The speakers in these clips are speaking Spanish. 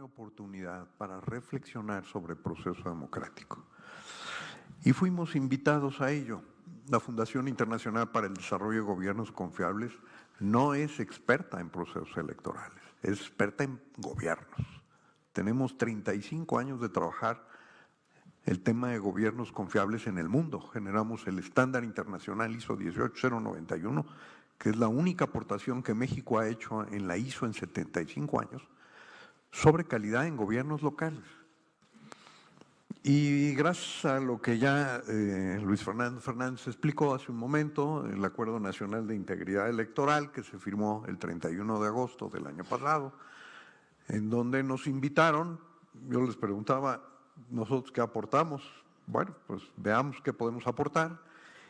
enorme oportunidad para reflexionar sobre el proceso democrático. Y fuimos invitados a ello. La Fundación Internacional para el Desarrollo de Gobiernos Confiables no es experta en procesos electorales, es experta en gobiernos. Tenemos 35 años de trabajar el tema de gobiernos confiables en el mundo. Generamos el estándar internacional ISO 18091, que es la única aportación que México ha hecho en la ISO en 75 años, sobre calidad en gobiernos locales. Y gracias a lo que ya Luis Fernando Fernández explicó hace un momento, el Acuerdo Nacional de Integridad Electoral, que se firmó el 31 de agosto del año pasado, en donde nos invitaron, yo les preguntaba, ¿nosotros qué aportamos? Bueno, pues veamos qué podemos aportar.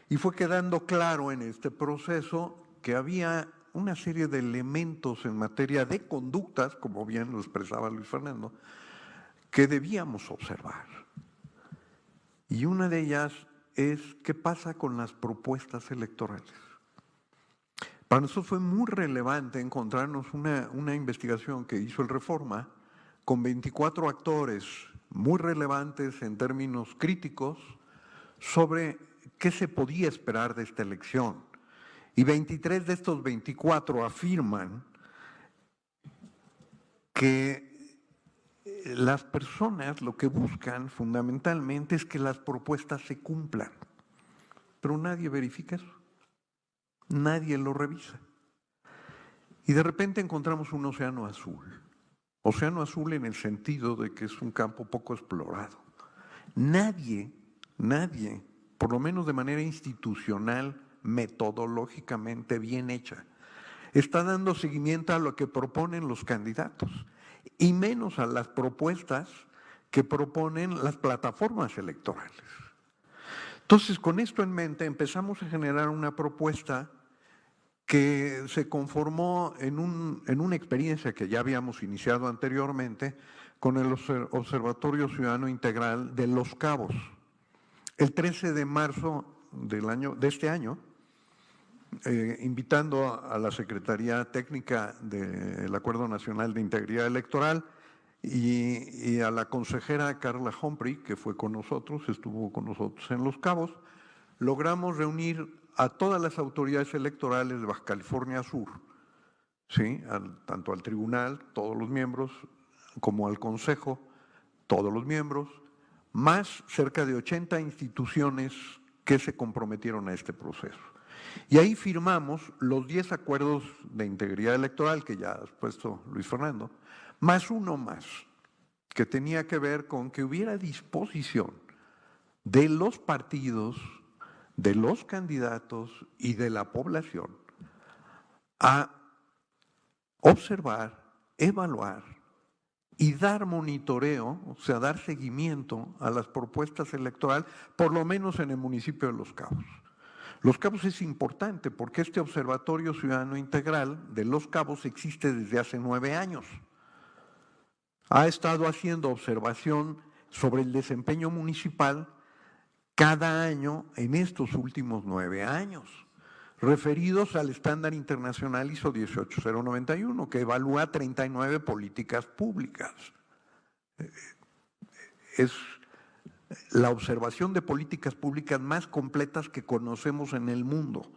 Y fue quedando claro en este proceso que había una serie de elementos en materia de conductas, como bien lo expresaba Luis Fernando, que debíamos observar. Y una de ellas es qué pasa con las propuestas electorales. Para nosotros fue muy relevante encontrarnos una investigación que hizo el Reforma con 24 actores muy relevantes en términos críticos sobre qué se podía esperar de esta elección. Y 23 de estos 24 afirman que las personas lo que buscan fundamentalmente es que las propuestas se cumplan, pero nadie verifica eso, nadie lo revisa. Y de repente encontramos un océano azul en el sentido de que es un campo poco explorado. Nadie, por lo menos de manera institucional, metodológicamente bien hecha, está dando seguimiento a lo que proponen los candidatos y menos a las propuestas que proponen las plataformas electorales. Entonces, con esto en mente, empezamos a generar una propuesta que se conformó en una experiencia que ya habíamos iniciado anteriormente con el Observatorio Ciudadano Integral de Los Cabos. El 13 de marzo de este año, invitando a la Secretaría Técnica del Acuerdo Nacional de Integridad Electoral y a la consejera Carla Humphrey, que fue con nosotros, estuvo con nosotros en Los Cabos, logramos reunir a todas las autoridades electorales de Baja California Sur, ¿sí? Tanto al tribunal, todos los miembros, como al consejo, todos los miembros, más cerca de 80 instituciones que se comprometieron a este proceso. Y ahí firmamos los 10 acuerdos de integridad electoral que ya ha expuesto Luis Fernando, más uno más, que tenía que ver con que hubiera disposición de los partidos, de los candidatos y de la población a observar, evaluar y dar monitoreo, o sea, dar seguimiento a las propuestas electorales, por lo menos en el municipio de Los Cabos. Los Cabos es importante porque este Observatorio Ciudadano Integral de Los Cabos existe desde hace 9 años. Ha estado haciendo observación sobre el desempeño municipal cada año en estos últimos 9 años, referidos al estándar internacional ISO 18091, que evalúa 39 políticas públicas. Es la observación de políticas públicas más completas que conocemos en el mundo.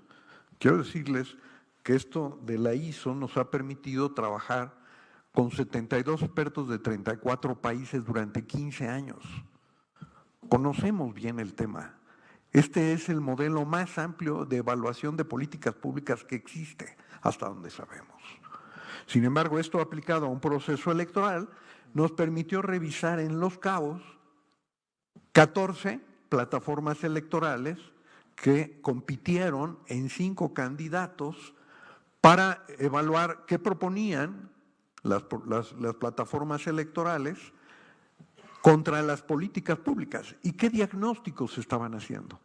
Quiero decirles que esto de la ISO nos ha permitido trabajar con 72 expertos de 34 países durante 15 años. Conocemos bien el tema. Este es el modelo más amplio de evaluación de políticas públicas que existe, hasta donde sabemos. Sin embargo, esto aplicado a un proceso electoral nos permitió revisar en Los Cabos 14 plataformas electorales que compitieron en 5 candidatos para evaluar qué proponían las plataformas electorales contra las políticas públicas y qué diagnósticos se estaban haciendo.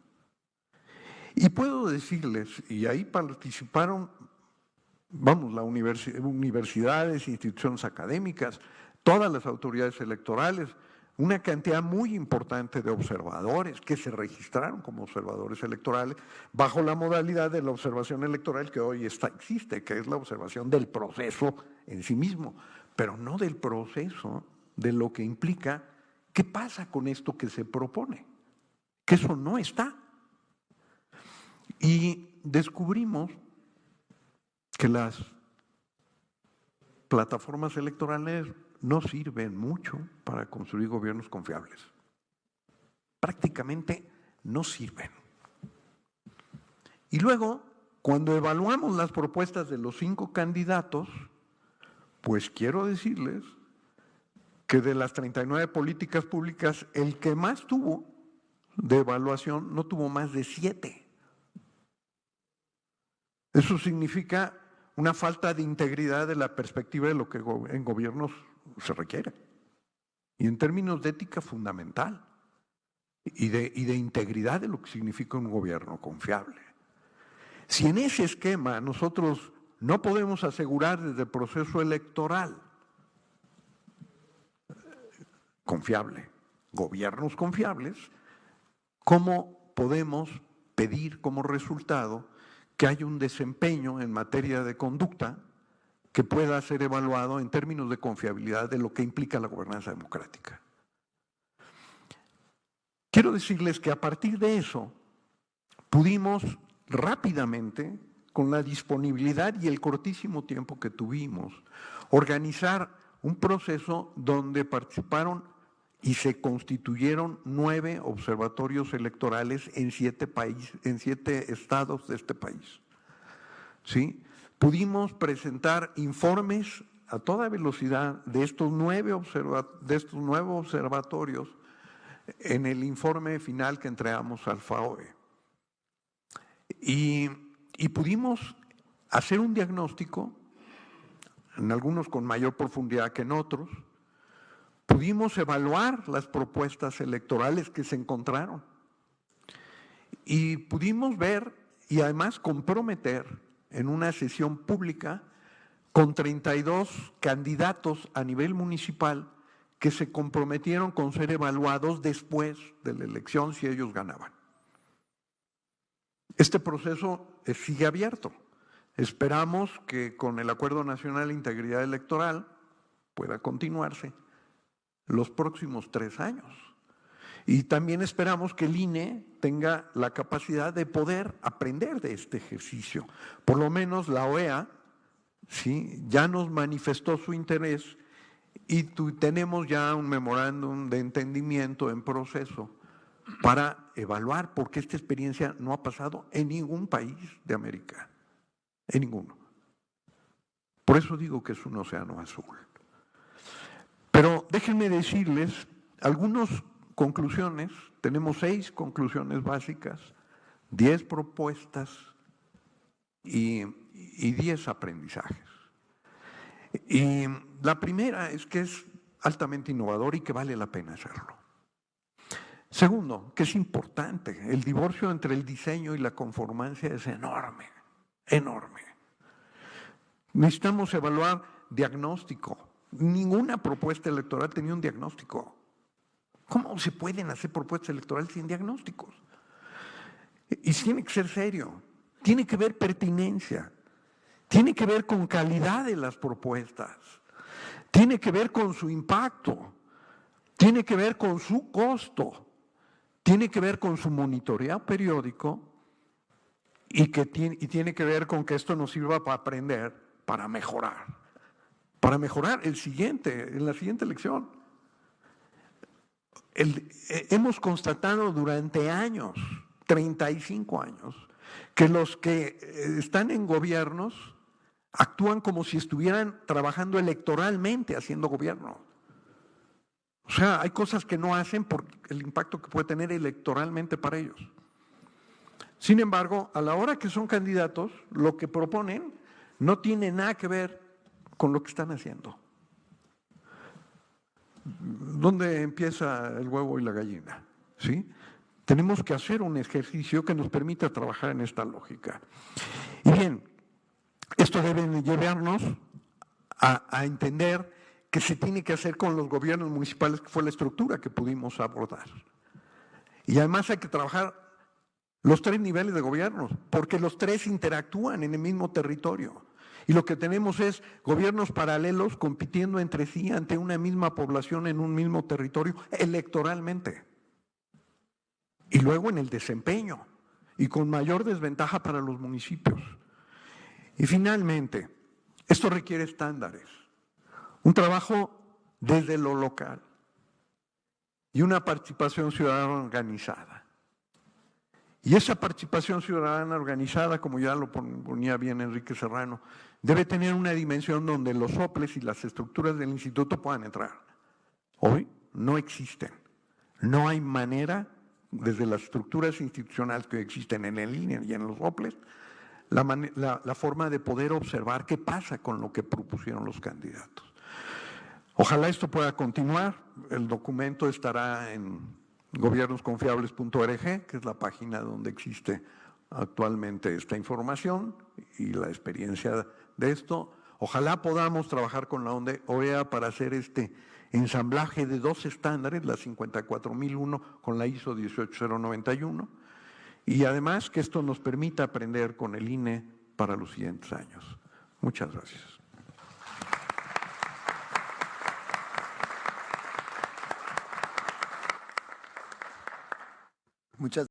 Y puedo decirles, y ahí participaron, vamos, las universidades, instituciones académicas, todas las autoridades electorales, una cantidad muy importante de observadores que se registraron como observadores electorales bajo la modalidad de la observación electoral que hoy existe, que es la observación del proceso en sí mismo, pero no del proceso de lo que implica, ¿qué pasa con esto que se propone? Que eso no está. Y descubrimos que las plataformas electorales no sirven mucho para construir gobiernos confiables. Prácticamente no sirven. Y luego, cuando evaluamos las propuestas de los 5 candidatos, pues quiero decirles que de las 39 políticas públicas, el que más tuvo de evaluación no tuvo más de 7. Eso significa una falta de integridad de la perspectiva de lo que en gobiernos se requiere. Y en términos de ética fundamental y de integridad de lo que significa un gobierno confiable. Si en ese esquema nosotros no podemos asegurar desde el proceso electoral confiable, gobiernos confiables, ¿cómo podemos pedir como resultado que haya un desempeño en materia de conducta que pueda ser evaluado en términos de confiabilidad de lo que implica la gobernanza democrática? Quiero decirles que a partir de eso pudimos rápidamente, con la disponibilidad y el cortísimo tiempo que tuvimos, organizar un proceso donde participaron y se constituyeron 9 observatorios electorales en 7 estados de este país. ¿Sí? Pudimos presentar informes a toda velocidad de estos 9 observatorios en el informe final que entregamos al FAOE. Y pudimos hacer un diagnóstico, en algunos con mayor profundidad que en otros. Pudimos evaluar las propuestas electorales que se encontraron y pudimos ver y además comprometer en una sesión pública con 32 candidatos a nivel municipal que se comprometieron con ser evaluados después de la elección si ellos ganaban. Este proceso sigue abierto. Esperamos que con el Acuerdo Nacional de Integridad Electoral pueda continuarse los próximos 3 años. Y también esperamos que el INE tenga la capacidad de poder aprender de este ejercicio. Por lo menos la OEA, ¿sí?, ya nos manifestó su interés y tenemos ya un memorándum de entendimiento en proceso para evaluar, porque esta experiencia no ha pasado en ningún país de América, en ninguno. Por eso digo que es un océano azul. Pero déjenme decirles algunas conclusiones. Tenemos 6 conclusiones básicas, 10 propuestas y 10 aprendizajes. Y la primera es que es altamente innovador y que vale la pena hacerlo. Segundo, que es importante, el divorcio entre el diseño y la conformancia es enorme, enorme. Necesitamos evaluar diagnóstico. Ninguna propuesta electoral tenía un diagnóstico. ¿Cómo se pueden hacer propuestas electorales sin diagnósticos? Y tiene que ser serio, tiene que ver pertinencia, tiene que ver con calidad de las propuestas, tiene que ver con su impacto, tiene que ver con su costo, tiene que ver con su monitoreo periódico y tiene que ver con que esto nos sirva para aprender, para mejorar en la siguiente elección. Hemos constatado durante años, 35 años, que los que están en gobiernos actúan como si estuvieran trabajando electoralmente haciendo gobierno. O sea, hay cosas que no hacen por el impacto que puede tener electoralmente para ellos. Sin embargo, a la hora que son candidatos, lo que proponen no tiene nada que ver con lo que están haciendo. ¿Dónde empieza el huevo y la gallina? ¿Sí? Tenemos que hacer un ejercicio que nos permita trabajar en esta lógica. Y bien, esto debe llevarnos a entender que se tiene que hacer con los gobiernos municipales, que fue la estructura que pudimos abordar. Y además hay que trabajar los 3 niveles de gobiernos, porque los 3 interactúan en el mismo territorio. Y lo que tenemos es gobiernos paralelos compitiendo entre sí ante una misma población en un mismo territorio electoralmente. Y luego en el desempeño, y con mayor desventaja para los municipios. Y finalmente, esto requiere estándares, un trabajo desde lo local y una participación ciudadana organizada. Y esa participación ciudadana organizada, como ya lo ponía bien Enrique Serrano, debe tener una dimensión donde los soples y las estructuras del instituto puedan entrar. Hoy no existen. No hay manera, desde las estructuras institucionales que existen en el INE y en los soples, la forma de poder observar qué pasa con lo que propusieron los candidatos. Ojalá esto pueda continuar. El documento estará en gobiernosconfiables.org, que es la página donde existe actualmente esta información y la experiencia de esto. Ojalá podamos trabajar con la OEA para hacer este ensamblaje de dos estándares, la 54001 con la ISO 18091, y además que esto nos permita aprender con el INE para los siguientes años. Muchas gracias. Muchas